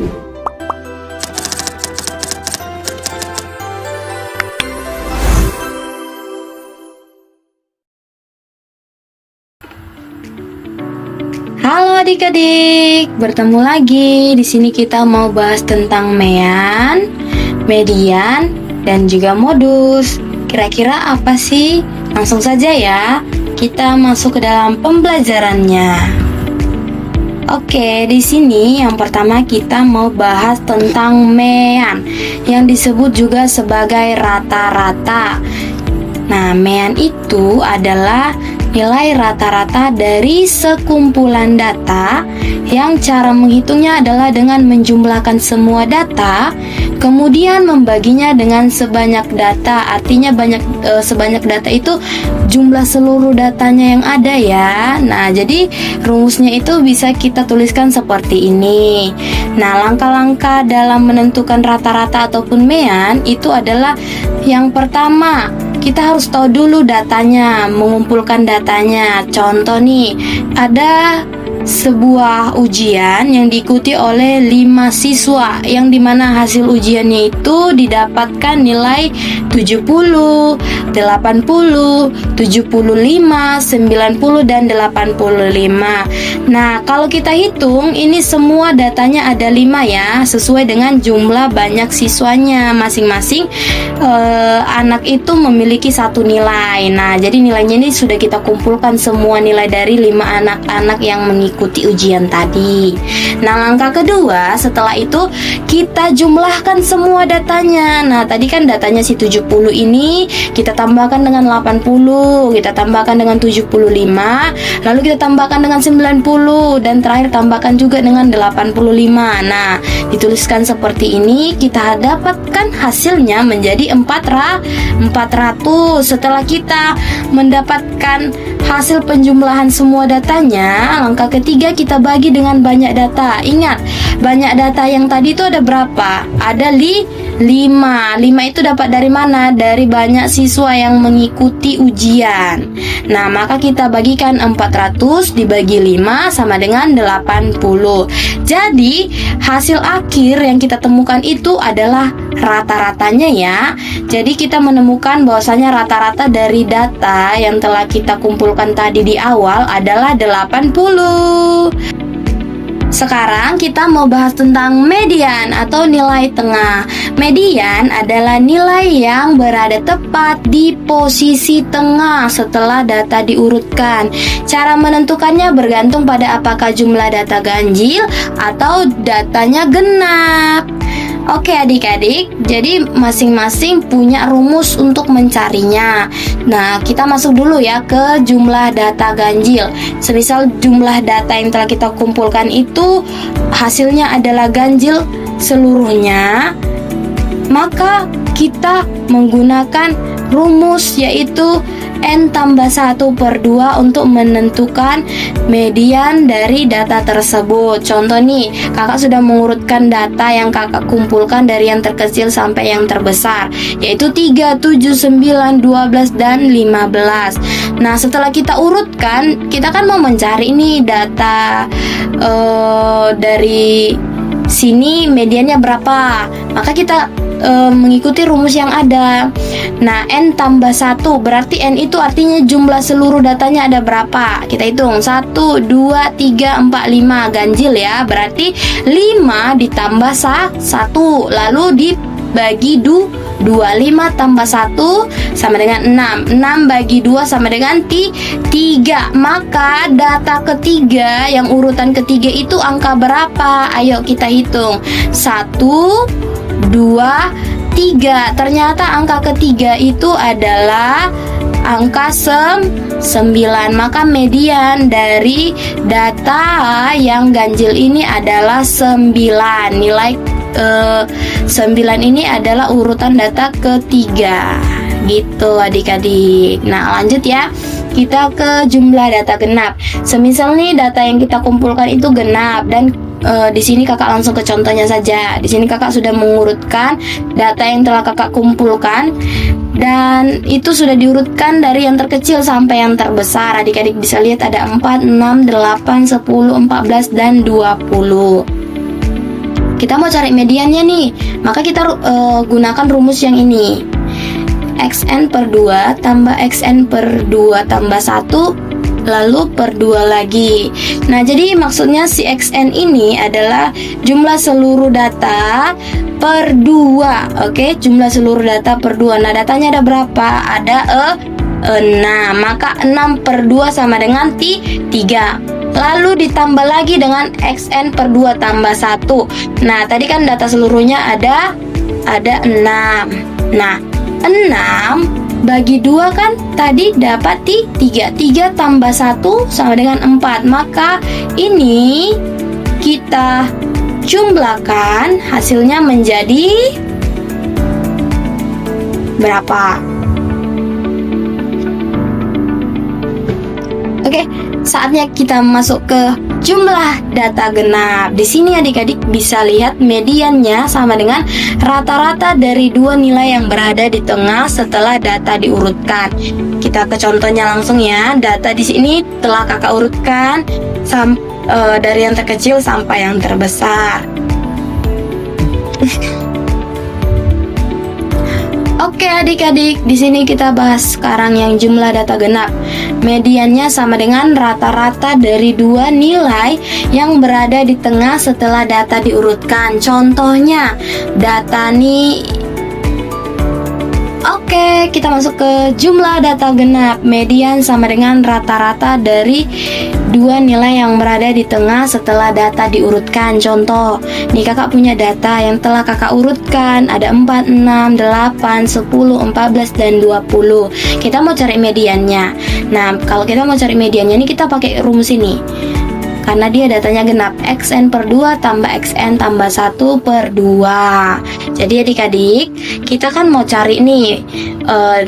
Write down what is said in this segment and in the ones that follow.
Halo adik-adik, bertemu lagi. Di sini kita mau bahas tentang mean, median, dan juga modus. Kira-kira apa sih? Langsung saja ya, kita masuk ke dalam pembelajarannya. Oke, di sini yang pertama kita mau bahas tentang mean, yang disebut juga sebagai rata-rata. Nah, mean itu adalah nilai rata-rata dari sekumpulan data yang cara menghitungnya adalah dengan menjumlahkan semua data, kemudian membaginya dengan sebanyak data. Artinya sebanyak data itu jumlah seluruh datanya yang ada ya. Nah, jadi rumusnya itu bisa kita tuliskan seperti ini. Nah, langkah-langkah dalam menentukan rata-rata ataupun mean itu adalah yang pertama, kita harus tahu dulu datanya, mengumpulkan datanya. Contoh nih, ada sebuah ujian yang diikuti oleh 5 siswa, yang dimana hasil ujiannya itu didapatkan nilai 70, 80, 75, 90, dan 85. Nah, kalau kita hitung, ini semua datanya ada 5 ya, sesuai dengan jumlah banyak siswanya. Masing-masing anak itu memiliki satu nilai. Nah, jadi nilainya ini sudah kita kumpulkan semua nilai dari 5 anak-anak yang mengikuti ujian tadi. Nah, langkah kedua, setelah itu kita jumlahkan semua datanya. Nah, tadi kan datanya si 70 ini kita tambahkan dengan 80, kita tambahkan dengan 75, lalu kita tambahkan dengan 90, dan terakhir tambahkan juga dengan 85. Nah, dituliskan seperti ini, kita dapatkan hasilnya menjadi 400. Setelah kita mendapatkan hasil penjumlahan semua datanya, langkah ketiga kita bagi dengan banyak data. Ingat, banyak data yang tadi itu ada berapa? Ada 5. 5 itu dapat dari mana? Dari banyak siswa yang mengikuti ujian. Nah, maka kita bagikan 400 dibagi 5 sama dengan 80. Jadi, hasil akhir yang kita temukan itu adalah rata-ratanya ya. Jadi kita menemukan bahwasanya rata-rata dari data yang telah kita kumpulkan tadi di awal adalah 80. Sekarang kita mau bahas tentang median atau nilai tengah. Median adalah nilai yang berada tepat di posisi tengah setelah data diurutkan. Cara menentukannya bergantung pada apakah jumlah data ganjil atau datanya genap. Oke adik-adik, jadi masing-masing punya rumus untuk mencarinya. Nah, kita masuk dulu ya ke jumlah data ganjil. Semisal jumlah data yang telah kita kumpulkan itu hasilnya adalah ganjil seluruhnya, maka kita menggunakan rumus yaitu N tambah 1/2 untuk menentukan median dari data tersebut. Contoh nih, kakak sudah mengurutkan data yang kakak kumpulkan dari yang terkecil sampai yang terbesar, yaitu 3, 7, 9, 12, dan 15. Nah, setelah kita urutkan, kita kan mau mencari nih data dari sini mediannya berapa. Maka kita mengikuti rumus yang ada. Nah, N tambah 1 berarti N itu artinya jumlah seluruh datanya ada berapa. Kita hitung 1, 2, 3, 4, 5 ganjil ya. Berarti 5 ditambah 1 lalu dibagi 2. 5 tambah 1 sama dengan 6. 6 bagi 2 sama dengan 3. Maka data ketiga, yang urutan ketiga itu angka berapa? Ayo kita hitung. 1, 2, 3. Ternyata angka ketiga itu adalah angka 9. Maka median dari data yang ganjil ini adalah 9. Nilai 9 ini adalah urutan data ketiga. Gitu adik-adik. Nah, lanjut ya. Kita ke jumlah data genap. Semisal nih data yang kita kumpulkan itu genap, dan di sini kakak langsung ke contohnya saja. Di sini kakak sudah mengurutkan data yang telah kakak kumpulkan, dan itu sudah diurutkan dari yang terkecil sampai yang terbesar. Adik-adik bisa lihat ada 4, 6, 8, 10, 14, dan 20. kita mau cari mediannya nih, maka kita gunakan rumus yang ini. Xn per 2 tambah Xn per 2 tambah 1 lalu per 2 lagi. Nah, jadi maksudnya si Xn ini adalah jumlah seluruh data per 2. Oke, jumlah seluruh data per 2. Nah, datanya ada berapa? Ada 6. Maka 6 per 2 sama dengan 3. Lalu ditambah lagi dengan Xn per 2 tambah 1. Nah, tadi kan data seluruhnya ada 6. Nah, 6 bagi 2 kan tadi dapat 3. 3 tambah 1 sama dengan 4. Maka ini kita jumlahkan, hasilnya menjadi berapa? Oke, saatnya kita masuk ke jumlah data genap. Di sini adik-adik bisa lihat mediannya sama dengan rata-rata dari dua nilai yang berada di tengah setelah data diurutkan. Kita ke contohnya langsung ya. Data di sini telah kakak urutkan dari yang terkecil sampai yang terbesar. Oke adik-adik, di sini kita bahas sekarang yang jumlah data genap. Mediannya sama dengan rata-rata dari dua nilai yang berada di tengah setelah data diurutkan. Contohnya, data nih. Oke, kita masuk ke jumlah data genap. Median sama dengan rata-rata dari dua nilai yang berada di tengah setelah data diurutkan. Contoh, nih kakak punya data yang telah kakak urutkan. Ada 4, 6, 8, 10, 14, dan 20. Kita mau cari mediannya. Nah, kalau kita mau cari mediannya nih kita pakai rumus ini. Karena dia datanya genap, Xn per 2 tambah Xn tambah 1 per 2. Jadi adik-adik, kita kan mau cari nih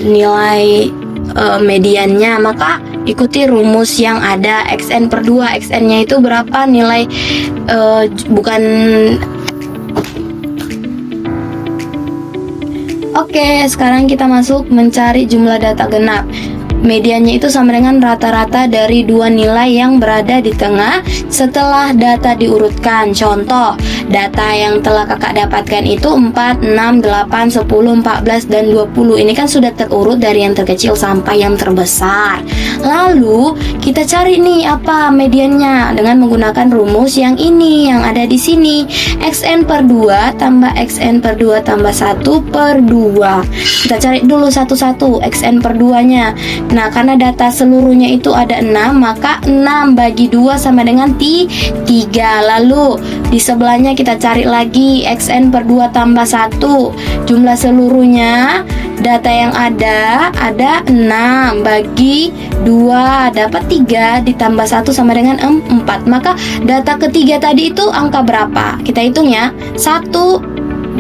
nilai mediannya, maka ikuti rumus yang ada. Xn per 2, Xn nya itu berapa nilai, Oke, sekarang kita masuk mencari jumlah data genap. Mediannya itu sama dengan rata-rata dari dua nilai yang berada di tengah setelah data diurutkan. Contoh, data yang telah kakak dapatkan itu 4, 6, 8, 10, 14, dan 20. Ini kan sudah terurut dari yang terkecil sampai yang terbesar. Lalu kita cari nih apa mediannya dengan menggunakan rumus yang ini yang ada di sini. Xn per 2 tambah Xn per 2 tambah 1 per 2. Kita cari dulu satu-satu Xn per 2 nya. Nah, karena data seluruhnya itu ada 6, maka 6 bagi 2 sama dengan 3. Lalu di sebelahnya kita cari lagi Xn per 2 tambah 1. Jumlah seluruhnya data yang ada 6 bagi 2 dapat 3 ditambah 1 sama dengan 4. Maka data ketiga tadi itu angka berapa? Kita hitung ya. 1,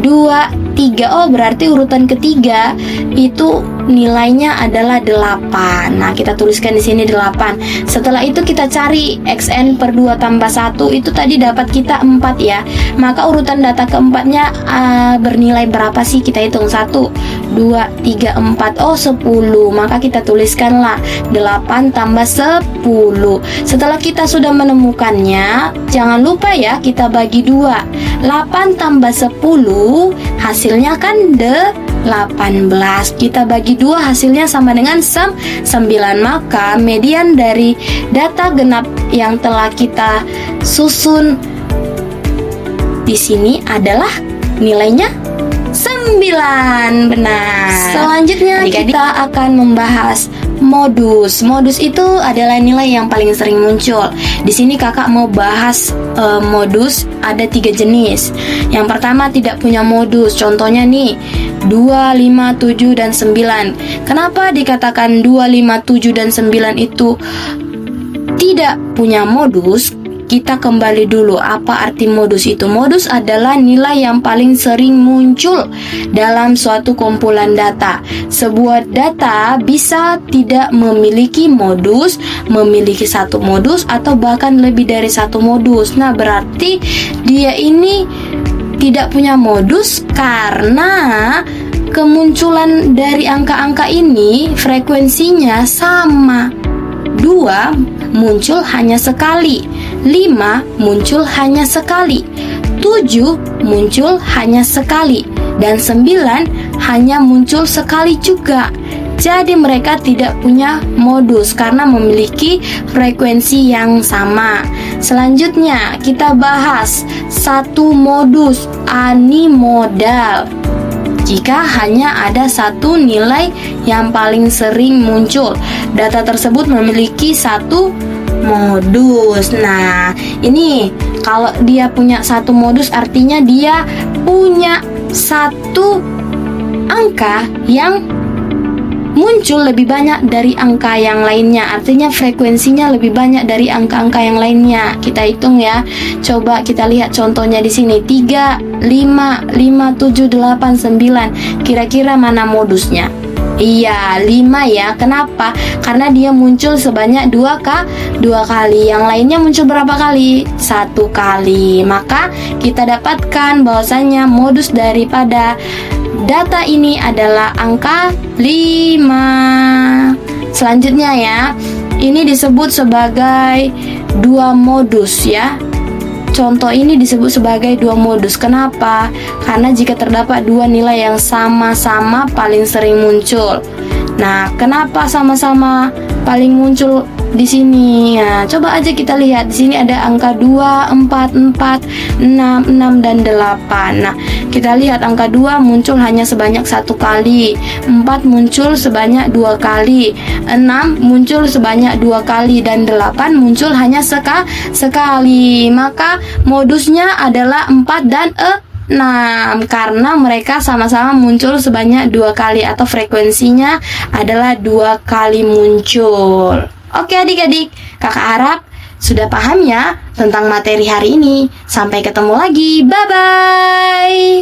2, 3. Oh, berarti urutan ketiga itu nilainya adalah 8. Nah, kita tuliskan di sini 8. Setelah itu kita cari Xn per 2 tambah 1 itu tadi dapat kita 4 ya. Maka urutan data keempatnya bernilai berapa sih? Kita hitung 1, 2, 3, 4. Oh, 10. Maka kita tuliskanlah 8 tambah 10. Setelah kita sudah menemukannya, jangan lupa ya kita bagi 2. 8 tambah 10 hasilnya kan 18. Kita bagi 2 hasilnya sama dengan 9. Maka median dari data genap yang telah kita susun di sini adalah nilainya 9. Benar. Selanjutnya kita akan membahas modus. Modus itu adalah nilai yang paling sering muncul. Di sini kakak mau bahas modus ada 3 jenis. Yang pertama tidak punya modus. Contohnya nih 2, 5, 7, dan 9. Kenapa dikatakan 2, 5, 7, dan 9 itu tidak punya modus? Kita kembali dulu, apa arti modus itu? Modus adalah nilai yang paling sering muncul dalam suatu kumpulan data. Sebuah data bisa tidak memiliki modus, memiliki satu modus, atau bahkan lebih dari satu modus. Nah, berarti dia ini tidak punya modus karena kemunculan dari angka-angka ini frekuensinya sama. 2 muncul hanya sekali, 5 muncul hanya sekali, 7 muncul hanya sekali, dan 9 hanya muncul sekali juga. Jadi mereka tidak punya modus karena memiliki frekuensi yang sama. Selanjutnya kita bahas satu modus animodal. Jika hanya ada satu nilai yang paling sering muncul, data tersebut memiliki satu modus. Nah, ini kalau dia punya satu modus artinya dia punya satu angka yang muncul lebih banyak dari angka yang lainnya. Artinya frekuensinya lebih banyak dari angka-angka yang lainnya. Kita hitung ya. Coba kita lihat contohnya di sini. 3, 5, 5, 7, 8, 9. Kira-kira mana modusnya? Iya, 5 ya. Kenapa? Karena dia muncul sebanyak 2 kali. Yang lainnya muncul berapa kali? 1 kali. Maka kita dapatkan bahwasanya modus daripada data ini adalah angka 5. Selanjutnya ya, ini disebut sebagai dua modus ya. Contoh ini disebut sebagai dua modus. Kenapa? Karena jika terdapat dua nilai yang sama-sama paling sering muncul. Nah, kenapa sama-sama paling muncul di sini? Nah, coba aja kita lihat. Di sini ada angka 2, 4, 4, 6, 6 dan 8. Nah, kita lihat angka 2 muncul hanya sebanyak 1 kali, 4 muncul sebanyak 2 kali, 6 muncul sebanyak 2 kali, dan 8 muncul hanya sekali. Maka modusnya adalah 4 dan 6 karena mereka sama-sama muncul sebanyak 2 kali atau frekuensinya adalah 2 kali muncul. Oke adik-adik, kakak harap sudah paham ya tentang materi hari ini. Sampai ketemu lagi, bye-bye.